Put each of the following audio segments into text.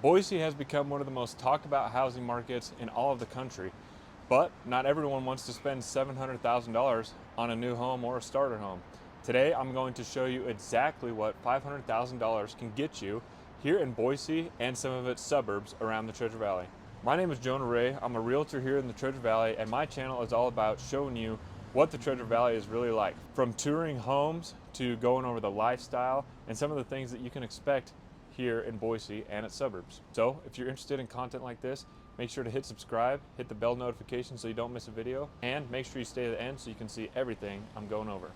Boise has become one of the most talked about housing markets in all of the country, but not everyone wants to spend $700,000 on a new home or a starter home. Today, I'm going to show you exactly what $500,000 can get you here in Boise and some of its suburbs around the Treasure Valley. My name is Jonah Rae. I'm a realtor here in the Treasure Valley, and my channel is all about showing you what the Treasure Valley is really like. From touring homes to going over the lifestyle and some of the things that you can expect here in Boise and its suburbs. So if you're interested in content like this, make sure to hit subscribe, hit the bell notification so you don't miss a video, and make sure you stay to the end so you can see everything I'm going over.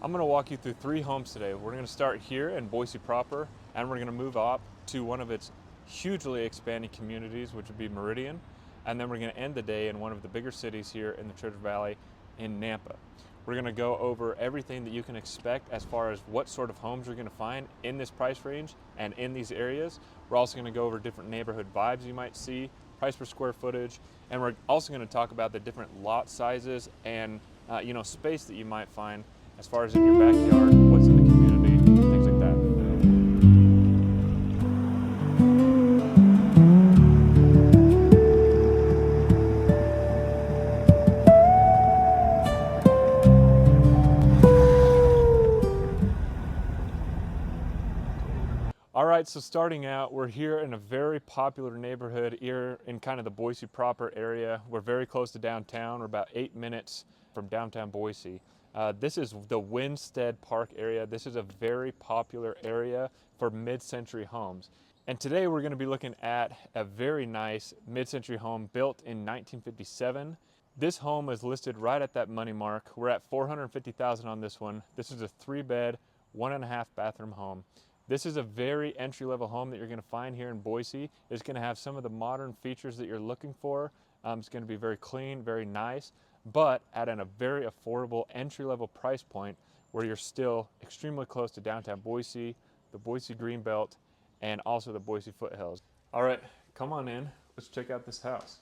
I'm going to walk you through 3 homes today. We're going to start here in Boise proper, and we're going to move up to one of its hugely expanding communities, which would be Meridian, and then we're going to end the day in one of the bigger cities here in the Treasure Valley in Nampa. We're going to go over everything that you can expect as far as what sort of homes you're going to find in this price range and in these areas. We're also going to go over different neighborhood vibes you might see, price per square footage, and we're also going to talk about the different lot sizes and space that you might find as far as in your backyard, what's in the community, things like that. All right, so starting out, we're here in a very popular neighborhood here in kind of the Boise proper area. We're very close to downtown. We're about 8 minutes from downtown Boise. This is the Winstead Park area. This is a very popular area for mid-century homes. And today we're going to be looking at a very nice mid-century home built in 1957. This home is listed right at that money mark. We're at $450,000 on this one. This is a 3-bed, 1.5 bathroom home. This is a very entry-level home that you're going to find here in Boise. It's going to have some of the modern features that you're looking for. It's going to be very clean, very nice, but at a very affordable entry-level price point where you're still extremely close to downtown Boise, the Boise Greenbelt, and also the Boise foothills. All right, come on in. Let's check out this house.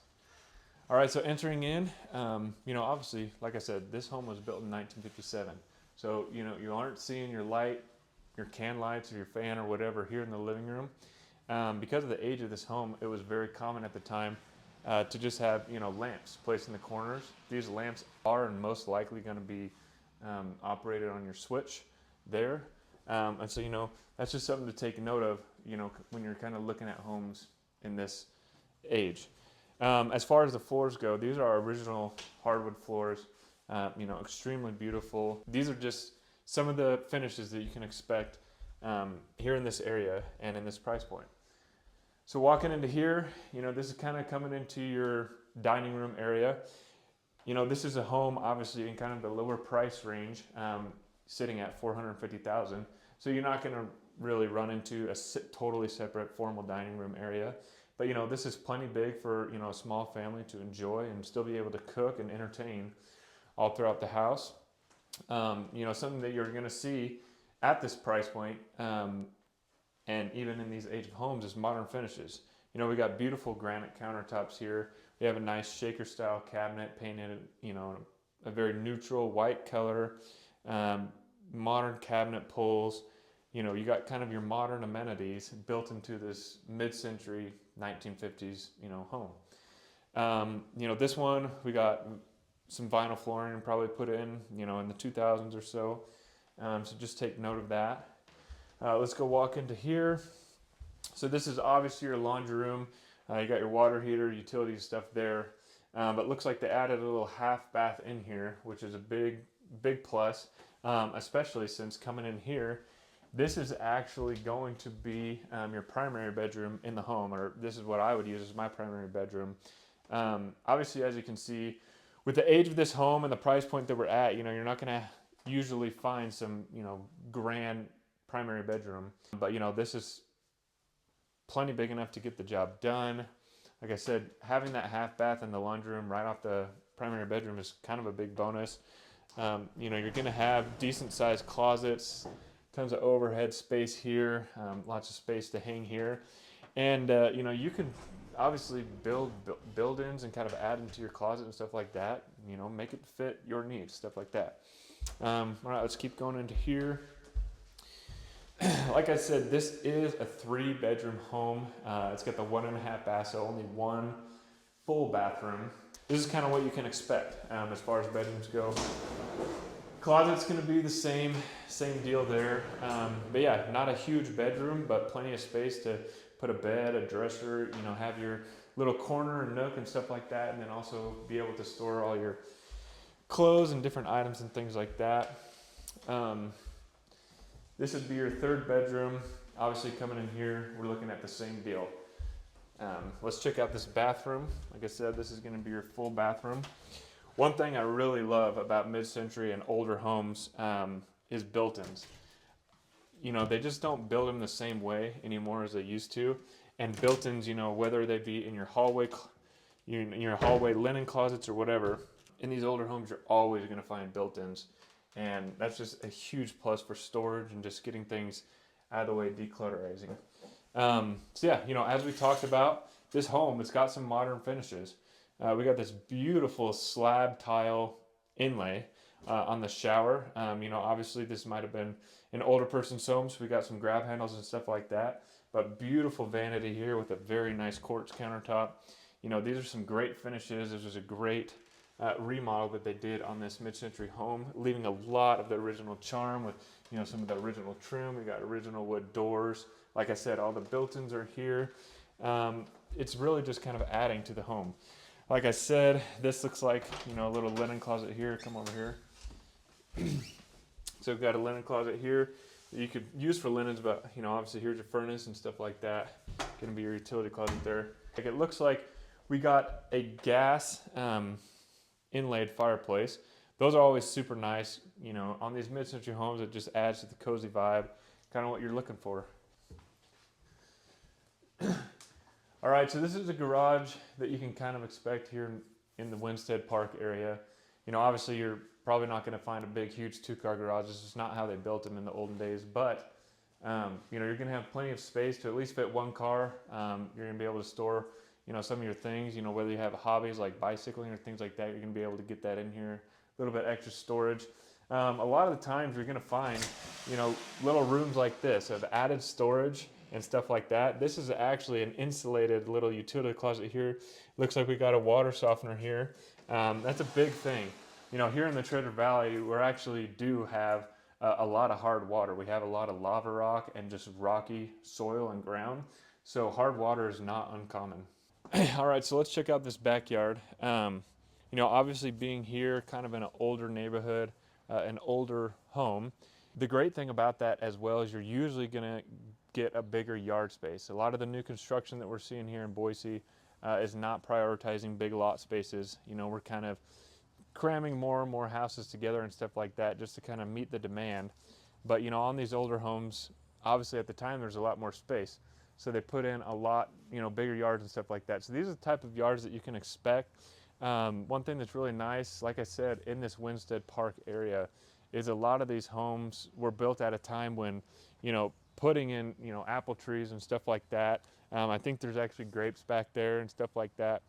All right, so entering in, obviously, like I said, this home was built in 1957. So, you aren't seeing your can lights or your fan or whatever here in the living room. Because of the age of this home, it was very common at the time to just have lamps placed in the corners. These lamps are and most likely going to be operated on your switch there, and so that's just something to take note of when you're kind of looking at homes in this age. As far as the floors go, these are our original hardwood floors. Extremely beautiful. These are just some of the finishes that you can expect here in this area and in this price point. So walking into here, this is kind of coming into your dining room area. This is a home obviously in kind of the lower price range, sitting at $450,000. So you're not going to really run into a totally separate formal dining room area. But this is plenty big for a small family to enjoy and still be able to cook and entertain all throughout the house. Something that you're going to see at this price point, and even in these age of homes, is modern finishes. We got beautiful granite countertops here. We have a nice shaker style cabinet painted, a very neutral white color, modern cabinet pulls. You got kind of your modern amenities built into this mid-century 1950s, home. This one, we got some vinyl flooring probably put in the 2000s or so. So just take note of that. Let's go walk into here. So this is obviously your laundry room. You got your water heater, utility stuff there. But looks like they added a little half bath in here, which is a big plus, especially since coming in here, this is actually going to be your primary bedroom in the home, or this is what I would use as my primary bedroom. Obviously, as you can see, with the age of this home and the price point that we're at, you're not going to usually find some, grand primary bedroom. But, this is plenty big enough to get the job done. Like I said, having that half bath in the laundry room right off the primary bedroom is kind of a big bonus. You're going to have decent sized closets, tons of overhead space here, lots of space to hang here. And, you can obviously build-ins and kind of add into your closet and stuff like that. You know, make it fit your needs, stuff like that. All right, let's keep going into here. Like I said, this is a 3-bedroom home. It's got the 1.5 bath, so only one full bathroom. This is kind of what you can expect as far as bedrooms go. Closet's going to be the same deal there. But yeah, not a huge bedroom, but plenty of space to put a bed, a dresser, you know, have your little corner and nook and stuff like that, and then also be able to store all your clothes and different items and things like that. This would be your 3rd bedroom. Obviously coming in here, we're looking at the same deal. Let's check out this bathroom. Like I said, this is going to be your full bathroom. One thing I really love about mid-century and older homes is built-ins. You know, they just don't build them the same way anymore as they used to. And built-ins, you know, whether they be in your hallway linen closets or whatever, in these older homes, you're always going to find built-ins. And that's just a huge plus for storage and just getting things out of the way, declutterizing. So yeah, you know, as we talked about, this home, it's got some modern finishes. We got this beautiful slab tile inlay on the shower. You know, obviously this might have been an older person's home, so we got some grab handles and stuff like that. But beautiful vanity here with a very nice quartz countertop. You know, these are some great finishes. This was a great remodel that they did on this mid-century home, leaving a lot of the original charm with, you know, some of the original trim. We got original wood doors. Like I said, all the built-ins are here. It's really just kind of adding to the home. Like I said, this looks like, you know, a little linen closet here. Come over here. So we've got a linen closet here that you could use for linens, but, you know, obviously here's your furnace and stuff like that. Gonna be your utility closet there. Like, it looks like we got a gas inlaid fireplace. Those are always super nice. You know, on these mid-century homes, it just adds to the cozy vibe, kind of what you're looking for. All right, so this is a garage that you can kind of expect here in the Winstead Park area. You know, obviously you're probably not going to find a big, huge 2-car garage. This is not how they built them in the olden days, but you know, you're going to have plenty of space to at least fit 1 car. You're going to be able to store, you know, some of your things, you know, whether you have hobbies like bicycling or things like that, you're going to be able to get that in here. A little bit extra storage. A lot of the times you're going to find, you know, little rooms like this of added storage and stuff like that. This is actually an insulated little utility closet here. Looks like we got a water softener here. That's a big thing. You know, here in the Treasure Valley, we actually do have a lot of hard water. We have a lot of lava rock and just rocky soil and ground. So hard water is not uncommon. All right, so let's check out this backyard. You know, obviously being here kind of in an older neighborhood, an older home, the great thing about that as well is you're usually gonna get a bigger yard space. A lot of the new construction that we're seeing here in Boise is not prioritizing big lot spaces. You know, we're kind of cramming more and more houses together and stuff like that just to kind of meet the demand. But, you know, on these older homes, obviously at the time there's a lot more space. So they put in a lot, you know, bigger yards and stuff like that. So these are the type of yards that you can expect. One thing that's really nice, like I said, in this Winstead Park area is a lot of these homes were built at a time when, you know, putting in, you know, apple trees and stuff like that. I think there's actually grapes back there and stuff like that.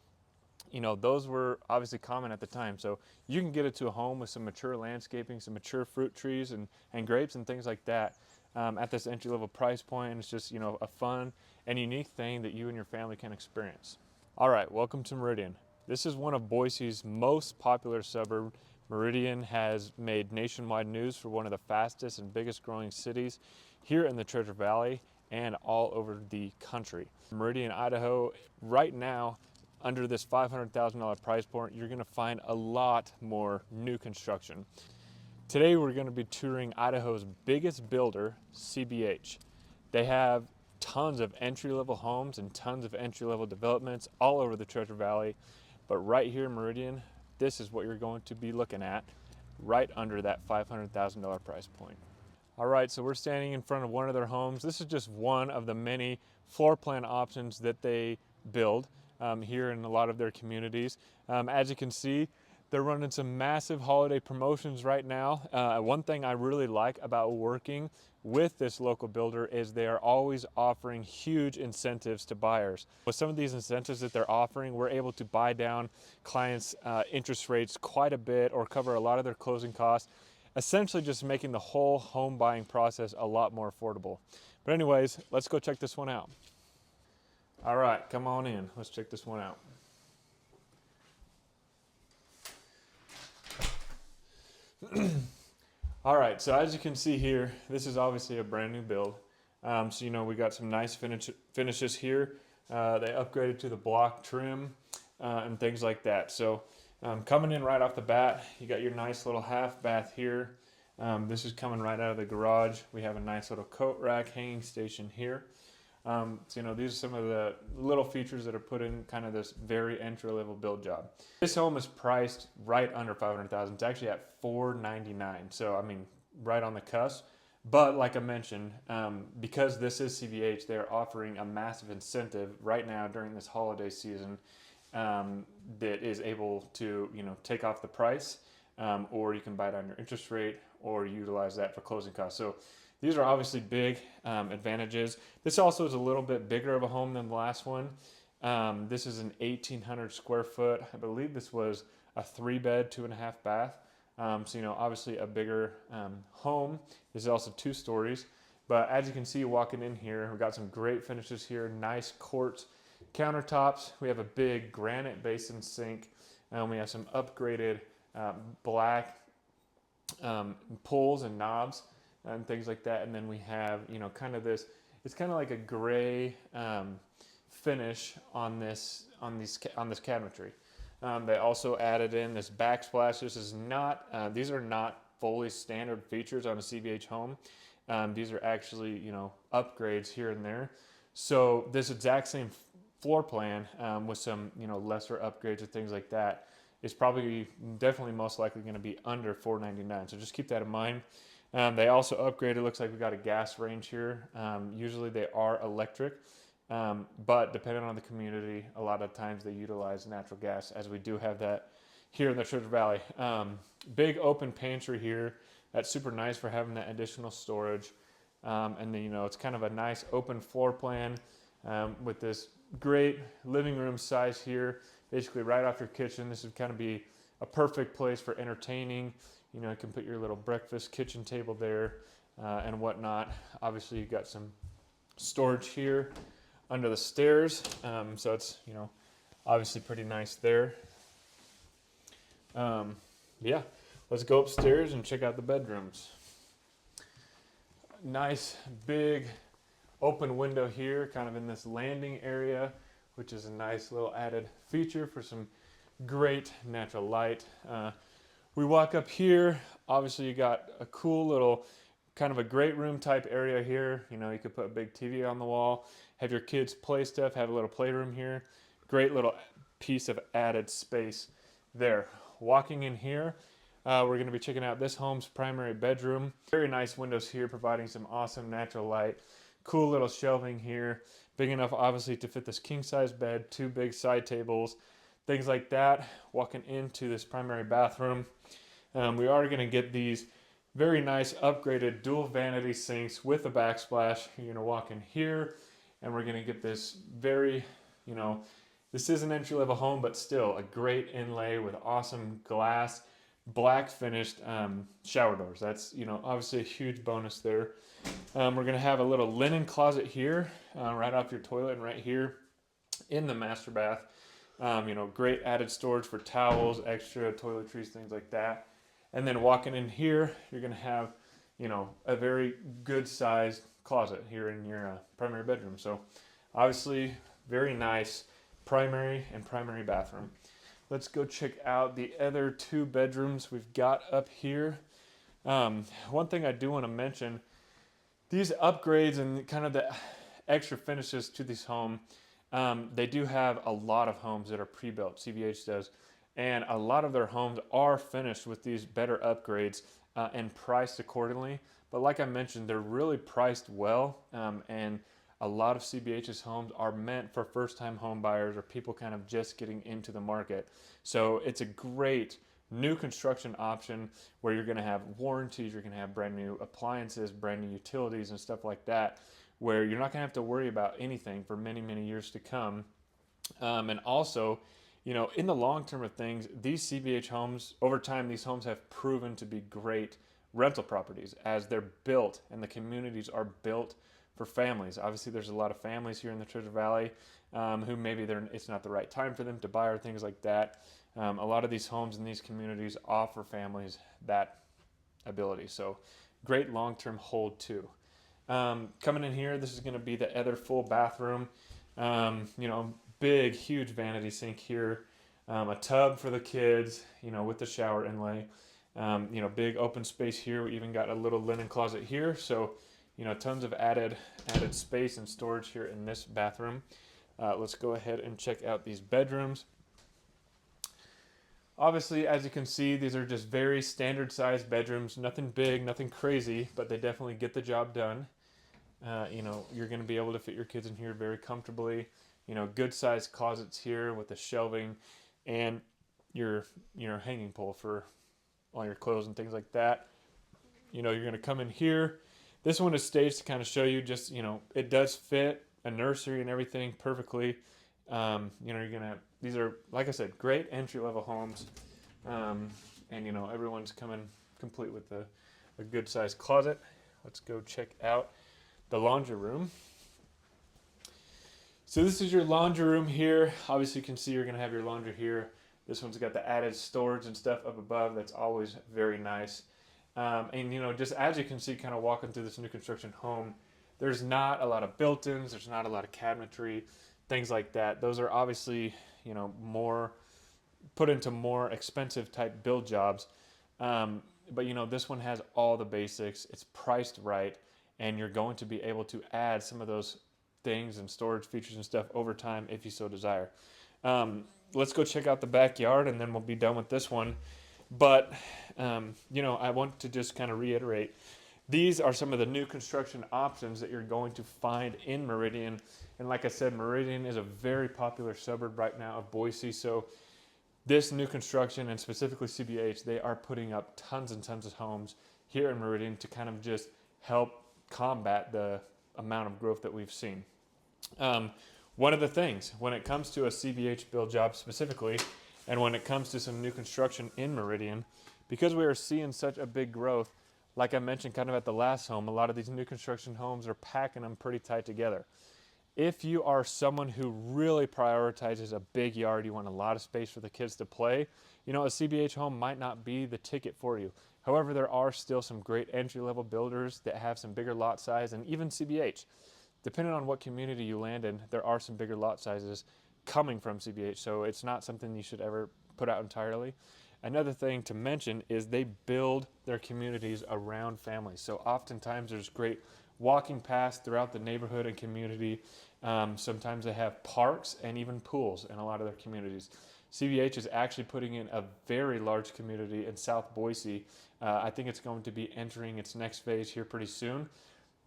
You know, those were obviously common at the time. So you can get it to a home with some mature landscaping, some mature fruit trees and grapes and things like that at this entry-level price point. And it's just, you know, a fun and unique thing that you and your family can experience. All right, welcome to Meridian. This is one of Boise's most popular suburbs. Meridian has made nationwide news for one of the fastest and biggest growing cities here in the Treasure Valley and all over the country. Meridian, Idaho, right now, under this $500,000 price point, you're gonna find a lot more new construction. Today, we're gonna be touring Idaho's biggest builder, CBH. They have tons of entry-level homes and tons of entry-level developments all over the Treasure Valley. But right here in Meridian, this is what you're going to be looking at right under that $500,000 price point. All right, so we're standing in front of one of their homes. This is just one of the many floor plan options that they build here in a lot of their communities. As you can see, they're running some massive holiday promotions right now. One thing I really like about working with this local builder is they are always offering huge incentives to buyers. With some of these incentives that they're offering, we're able to buy down clients' interest rates quite a bit or cover a lot of their closing costs, essentially just making the whole home buying process a lot more affordable. But anyways, let's go check this one out. All right, come on in. Let's check this one out. All right, so as you can see here, this is obviously a brand new build. So, we got some nice finishes here. They upgraded to the block trim and things like that. So coming in right off the bat, you got your nice little half bath here. This is coming right out of the garage. We have a nice little coat rack hanging station here. So, these are some of the little features that are put in kind of this very entry-level build job. This home is priced right under $500,000. It's actually at $499,000. So, I mean, right on the cusp. But like I mentioned, because this is CBH, they're offering a massive incentive right now during this holiday season that is able to, take off the price, or you can buy down your interest rate or utilize that for closing costs. So these are obviously big advantages. This also is a little bit bigger of a home than the last one. This is an 1,800 square foot. I believe this was a 3-bed, 2.5 bath. So, obviously a bigger home. This is also 2 stories. But as you can see walking in here, we've got some great finishes here. Nice quartz countertops. We have a big granite basin sink. We have some upgraded black pulls and knobs and things like that. And then we have, kind of this, it's kind of like a gray finish on this cabinetry. They also added in this backsplash. This is not, these are not fully standard features on a CBH home. These are actually, upgrades here and there. So this exact same floor plan with some, lesser upgrades and things like that is probably definitely most likely going to be under $499. So just keep that in mind. They also upgraded. Looks like we got a gas range here. Usually they are electric, but depending on the community, a lot of times they utilize natural gas, as we do have that here in the Treasure Valley. Big open pantry here. That's super nice for having that additional storage. And then, it's kind of a nice open floor plan with this great living room size here, basically right off your kitchen. This would kind of be a perfect place for entertaining. You can put your little breakfast kitchen table there and whatnot. Obviously, you've got some storage here under the stairs. So it's, obviously pretty nice there. Yeah, let's go upstairs and check out the bedrooms. Nice big open window here, kind of in this landing area, which is a nice little added feature for some great natural light. We walk up here, obviously you got a cool little, kind of a great room type area here. You could put a big TV on the wall, have your kids play stuff, have a little playroom here. Great little piece of added space there. Walking in here, we're going to be checking out this home's primary bedroom. Very nice windows here, providing some awesome natural light. Cool little shelving here. Big enough, obviously, to fit this king-size bed, 2 big side tables, things like that. Walking into this primary bathroom, we are going to get these very nice upgraded dual vanity sinks with a backsplash. You're going to walk in here, and we're going to get this very, this is an entry-level home, but still a great inlay with awesome glass, black finished shower doors. That's, obviously a huge bonus there. We're going to have a little linen closet here, right off your toilet, and right here in the master bath. Great added storage for towels, extra toiletries, things like that. And then walking in here, you're going to have, a very good sized closet here in your primary bedroom. So obviously very nice primary and primary bathroom. Let's go check out the other 2 bedrooms we've got up here. One thing I do want to mention, these upgrades and kind of the extra finishes to this home, they do have a lot of homes that are pre-built, CBH does, and a lot of their homes are finished with these better upgrades and priced accordingly. But like I mentioned, they're really priced well, and a lot of CBH's homes are meant for first-time home buyers or people kind of just getting into the market. So it's a great new construction option where you're going to have warranties, you're going to have brand new appliances, brand new utilities and stuff like that, where you're not going to have to worry about anything for many, many years to come. And also, in the long term of things, these CBH homes, over time, these homes have proven to be great rental properties as they're built and the communities are built for families. Obviously, there's a lot of families here in the Treasure Valley who maybe it's not the right time for them to buy or things like that. A lot of these homes in these communities offer families that ability. So great long-term hold too. Coming in here, this is going to be the other full bathroom. Big, huge vanity sink here. A tub for the kids, with the shower inlay. Big open space here. We even got a little linen closet here. So, tons of added space and storage here in this bathroom. Let's go ahead and check out these bedrooms. Obviously, as you can see, these are just very standard sized bedrooms. Nothing big, nothing crazy, but they definitely get the job done. You're going to be able to fit your kids in here very comfortably. Good sized closets here with the shelving and your hanging pole for all your clothes and things like that. You're going to come in here. This one is staged to kind of show you just, it does fit a nursery and everything perfectly. These are, like I said, great entry-level homes. Everyone's coming complete with a good-sized closet. Let's go check out the laundry room. So this is your laundry room here. Obviously, you can see you're going to have your laundry here. This one's got the added storage and stuff up above. That's always very nice. Just as you can see, kind of walking through this new construction home, there's not a lot of built-ins. There's not a lot of cabinetry, things like that. Those are obviously, more put into more expensive type build jobs. But this one has all the basics. It's priced right, and you're going to be able to add some of those things and storage features and stuff over time if you so desire. Let's go check out the backyard, and then we'll be done with this one. But I want to just kind of reiterate, these are some of the new construction options that you're going to find in Meridian. And like I said, Meridian is a very popular suburb right now of Boise. So this new construction, and specifically CBH, they are putting up tons and tons of homes here in Meridian to kind of just help combat the amount of growth that we've seen. One of the things, when it comes to a CBH build job specifically, and when it comes to some new construction in Meridian, because we are seeing such a big growth, like I mentioned kind of at the last home, a lot of these new construction homes are packing them pretty tight together. If you are someone who really prioritizes a big yard, you want a lot of space for the kids to play, a CBH home might not be the ticket for you. However, there are still some great entry-level builders that have some bigger lot size, and even CBH. Depending on what community you land in, there are some bigger lot sizes coming from CBH, so it's not something you should ever put out entirely. Another thing to mention is they build their communities around families. So oftentimes there's great walking paths throughout the neighborhood and community. Sometimes they have parks and even pools in a lot of their communities. CBH is actually putting in a very large community in South Boise. I think it's going to be entering its next phase here pretty soon.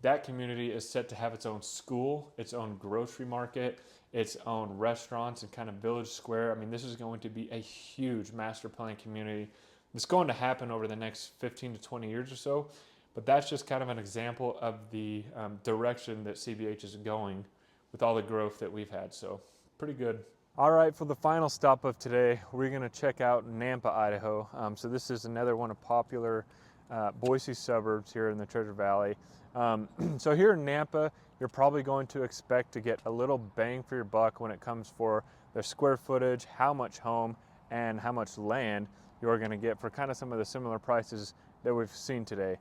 That community is set to have its own school, its own grocery market, its own restaurants and kind of village square. I mean, this is going to be a huge master plan community. It's going to happen over the next 15 to 20 years or so, but that's just kind of an example of the direction that CBH is going with all the growth that we've had. So pretty good. All right, for the final stop of today, we're going to check out Nampa, Idaho. So this is another one of popular Boise suburbs here in the Treasure Valley. So here in Nampa, you're probably going to expect to get a little bang for your buck when it comes for the square footage, how much home, and how much land you're going to get for kind of some of the similar prices that we've seen today.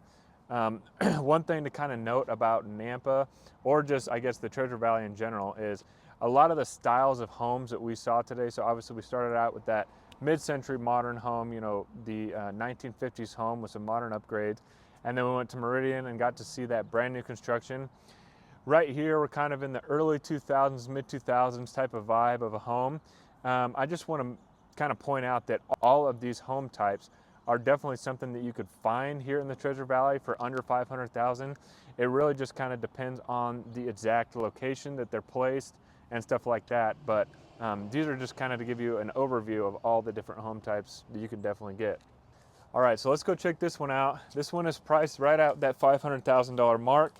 One thing to kind of note about Nampa, or just I guess the Treasure Valley in general, is a lot of the styles of homes that we saw today. So obviously we started out with that mid-century modern home, the 1950s home with some modern upgrades. And then we went to Meridian and got to see that brand new construction. Right here, we're kind of in the early 2000s, mid 2000s type of vibe of a home. I just want to kind of point out that all of these home types are definitely something that you could find here in the Treasure Valley for under $500,000. It really just kind of depends on the exact location that they're placed and stuff like that. But These are just kind of to give you an overview of all the different home types that you can definitely get. All right, so let's go check this one out. This one is priced right at that $500,000 mark.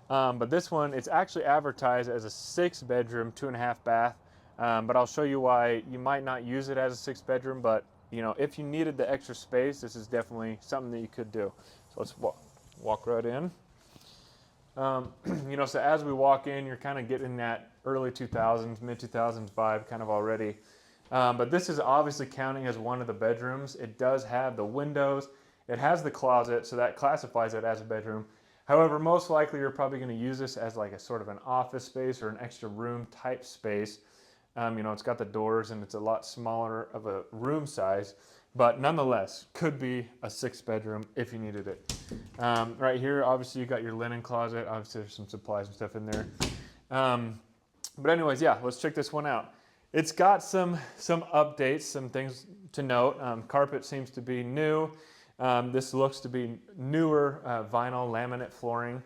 But this one, it's actually advertised as a 6-bedroom, 2.5 bath. But I'll show you why you might not use it as a 6-bedroom, but if you needed the extra space, this is definitely something that you could do. So let's walk right in. So as we walk in, you're kind of getting that early 2000s, mid 2000s vibe kind of already. But this is obviously counting as one of the bedrooms. It does have the windows. It has the closet, so that classifies it as a bedroom. However, most likely you're probably going to use this as like a sort of an office space or an extra room type space. It's got the doors and it's a lot smaller of a room size, but nonetheless, could be a 6-bedroom if you needed it. Right here, obviously you got your linen closet. Obviously there's some supplies and stuff in there. But anyways, yeah, let's check this one out. It's got some updates, some things to note. Carpet seems to be new. This looks to be newer vinyl laminate flooring.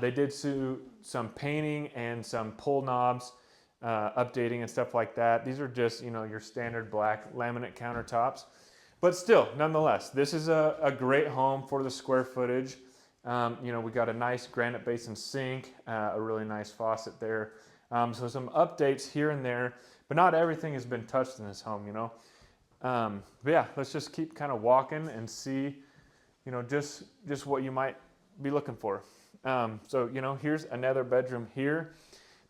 They did some painting and some pull knobs, updating and stuff like that. These are just, your standard black laminate countertops. But still, nonetheless, this is a great home for the square footage. We got a nice granite basin sink, a really nice faucet there. So some updates here and there, but not everything has been touched in this home, But yeah, let's just keep kind of walking and see, just what you might be looking for. Here's another bedroom here.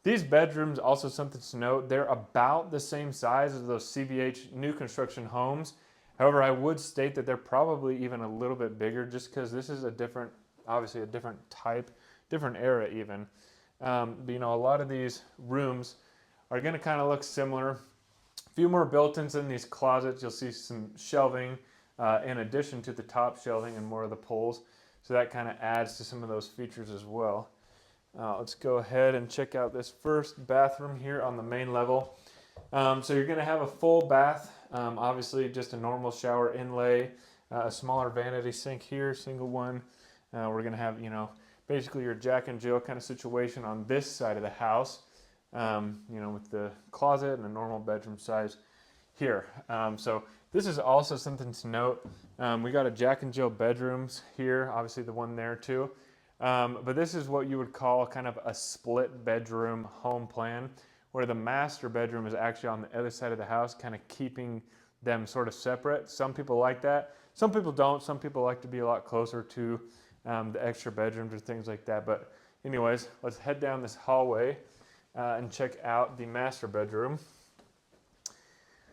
These bedrooms, also something to note, they're about the same size as those CBH new construction homes. However, I would state that they're probably even a little bit bigger just because this is obviously a different type, different era even. But a lot of these rooms are going to kind of look similar. A few more built-ins in these closets. You'll see some shelving in addition to the top shelving and more of the pulls. So that kind of adds to some of those features as well. Let's go ahead and check out this first bathroom here on the main level. So you're going to have a full bath, obviously just a normal shower inlay, a smaller vanity sink here, single one. We're going to have, basically your Jack and Jill kind of situation on this side of the house, with the closet and a normal bedroom size here. So this is also something to note. We got a Jack and Jill bedrooms here, obviously the one there too. But this is what you would call kind of a split bedroom home plan, where the master bedroom is actually on the other side of the house, kind of keeping them sort of separate. Some people like that. Some people don't. Some people like to be a lot closer to the extra bedrooms or things like that. But anyways, let's head down this hallway and check out the master bedroom.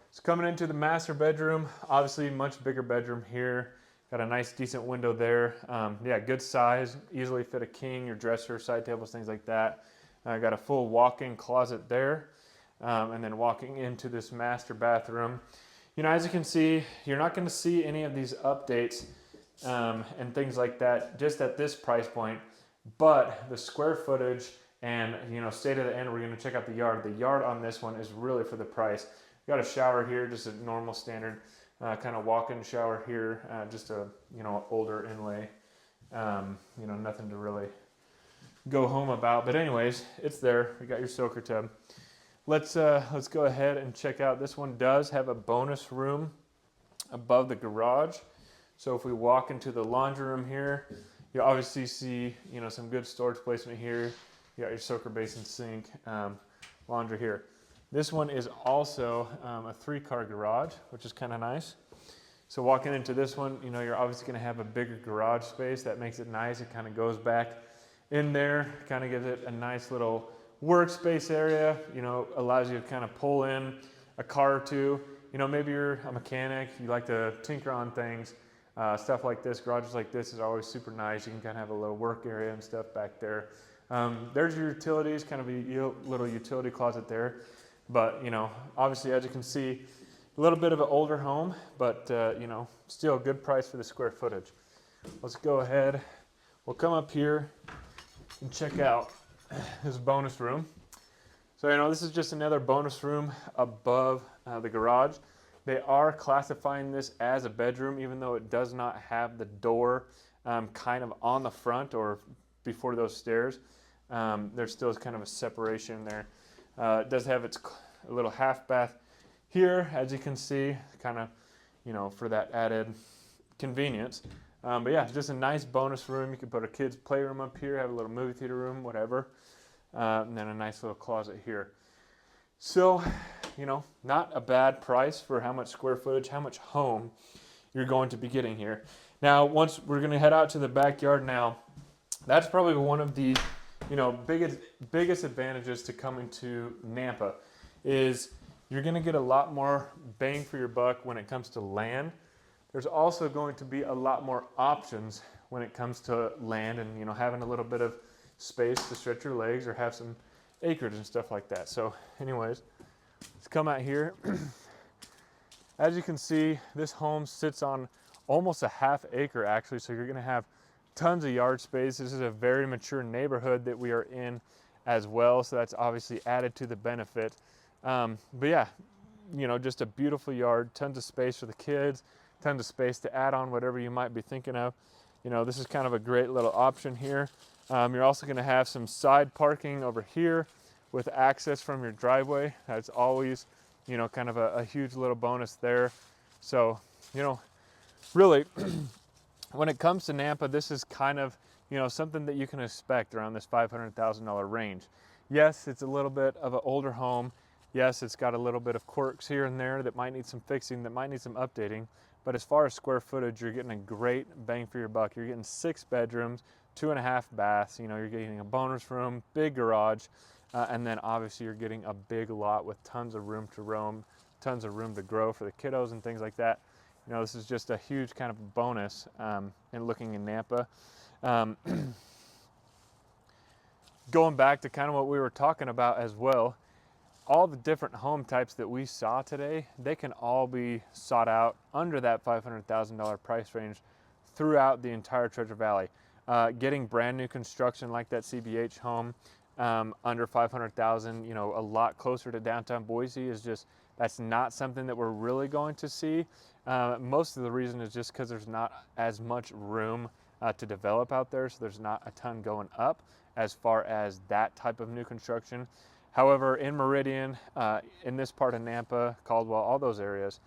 So coming into the master bedroom, obviously much bigger bedroom here. Got a nice decent window there. Yeah, good size, easily fit a king, your dresser, side tables, things like that. Got a full walk-in closet there. And then walking into this master bathroom. As you can see, you're not going to see any of these updates and things like that just at this price point. But the square footage and, state of the end, we're going to check out the yard. The yard on this one is really for the price. Got a shower here, just a normal standard kind of walk-in shower here, just a older inlay. Nothing to really go home about. But anyways, it's there. We got your soaker tub. Let's go ahead and check out. This one does have a bonus room above the garage. So if we walk into the laundry room here, you obviously see some good storage placement here. You got your soaker basin, sink, laundry here. This one is also a 3-car garage, which is kind of nice. So walking into this one, you're obviously going to have a bigger garage space. That makes it nice. It kind of goes back in there, kind of gives it a nice little workspace area, allows you to kind of pull in a car or two. Maybe you're a mechanic, you like to tinker on things, stuff like this. Garages like this is always super nice. You can kind of have a little work area and stuff back there. There's your utilities, kind of a little utility closet there. But, obviously, as you can see, a little bit of an older home, but, still a good price for the square footage. Let's go ahead. We'll come up here and check out this bonus room. So, this is just another bonus room above the garage. They are classifying this as a bedroom, even though it does not have the door kind of on the front or before those stairs. There still is kind of a separation there. It does have its a little half bath here, as you can see, kind of, for that added convenience. But yeah, just a nice bonus room. You can put a kid's playroom up here, have a little movie theater room, whatever. And then a nice little closet here. So, not a bad price for how much square footage, how much home you're going to be getting here. Now, once we're going to head out to the backyard now, that's probably one of the, biggest advantages to coming to Nampa is you're going to get a lot more bang for your buck when it comes to land. There's also going to be a lot more options when it comes to land and, having a little bit of space to stretch your legs or have some acreage and stuff like that. So anyways, let's come out here. As you can see, this home sits on almost a half acre actually, so you're gonna have tons of yard space. This is a very mature neighborhood that we are in as well, so that's obviously added to the benefit. But yeah, just a beautiful yard, tons of space for the kids, tons of space to add on whatever you might be thinking of. This is kind of a great little option here. You're also going to have some side parking over here with access from your driveway. That's always, kind of a huge little bonus there. So, really, when it comes to Nampa, this is kind of, something that you can expect around this $500,000 range. Yes, it's a little bit of an older home. Yes, it's got a little bit of quirks here and there that might need some fixing, that might need some updating. But as far as square footage, you're getting a great bang for your buck. You're getting 6 bedrooms, 2.5 baths. You're getting a bonus room, big garage, and then obviously you're getting a big lot with tons of room to roam, tons of room to grow for the kiddos and things like that. This is just a huge kind of bonus in looking in Nampa. Going back to kind of what we were talking about as well, all the different home types that we saw today, they can all be sought out under that $500,000 price range throughout the entire Treasure Valley. Getting brand new construction like that CBH home under $500,000, a lot closer to downtown Boise is just, that's not something that we're really going to see. Most of the reason is just because there's not as much room to develop out there, so there's not a ton going up as far as that type of new construction. However, in Meridian, in this part of Nampa, Caldwell, all those areas,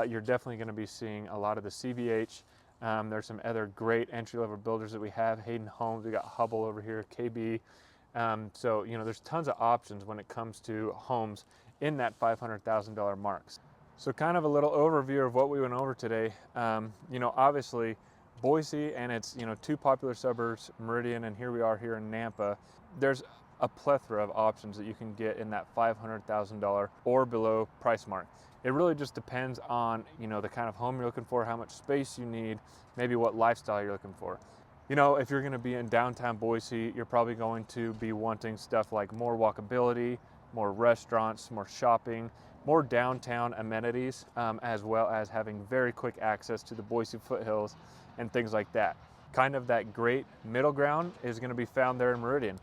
you're definitely going to be seeing a lot of the CBH. There's some other great entry-level builders that we have. Hayden Homes, we got Hubble over here, KB. So, there's tons of options when it comes to homes in that $500,000 marks. So kind of a little overview of what we went over today. Obviously, Boise and its, 2 popular suburbs, Meridian, and here we are here in Nampa. There's a plethora of options that you can get in that $500,000 or below price mark. It really just depends on, the kind of home you're looking for, how much space you need, maybe what lifestyle you're looking for. If you're going to be in downtown Boise, you're probably going to be wanting stuff like more walkability, more restaurants, more shopping, more downtown amenities, as well as having very quick access to the Boise foothills and things like that. Kind of that great middle ground is going to be found there in Meridian.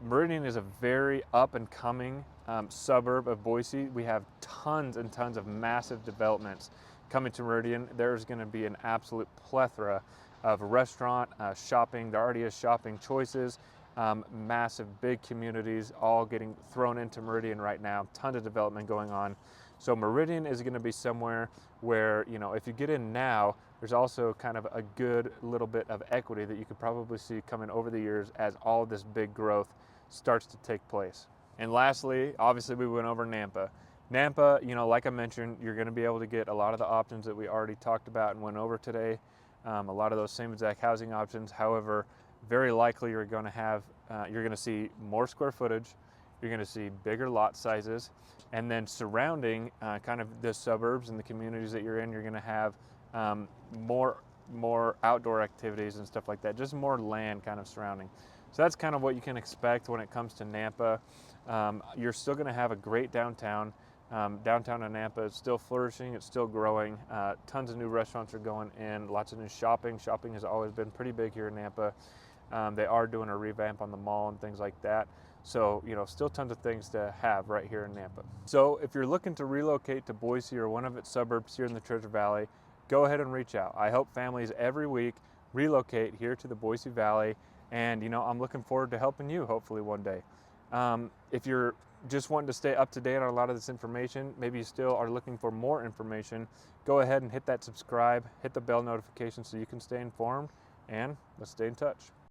Meridian is a very up and coming suburb of Boise. We have tons and tons of massive developments coming to Meridian. There's going to be an absolute plethora of restaurant, shopping. There already is shopping choices, massive big communities all getting thrown into Meridian right now. Tons of development going on. So Meridian is going to be somewhere where, if you get in now, there's also kind of a good little bit of equity that you could probably see coming over the years as all of this big growth starts to take place. And lastly, obviously we went over Nampa. Nampa, like I mentioned, you're going to be able to get a lot of the options that we already talked about and went over today. A lot of those same exact housing options. However, very likely you're going to see more square footage. You're going to see bigger lot sizes, and then surrounding kind of the suburbs and the communities that you're in, you're going to have more outdoor activities and stuff like that. Just more land kind of surrounding. So that's kind of what you can expect when it comes to Nampa. You're still going to have a great downtown. Downtown in Nampa is still flourishing. It's still growing. Tons of new restaurants are going in. Lots of new shopping. Shopping has always been pretty big here in Nampa. They are doing a revamp on the mall and things like that. So, still tons of things to have right here in Nampa. So if you're looking to relocate to Boise or one of its suburbs here in the Treasure Valley, go ahead and reach out. I help families every week relocate here to the Boise Valley, and I'm looking forward to helping you hopefully one day. If you're just wanting to stay up to date on a lot of this information, maybe you still are looking for more information, go ahead and hit that subscribe, hit the bell notification so you can stay informed, and let's stay in touch.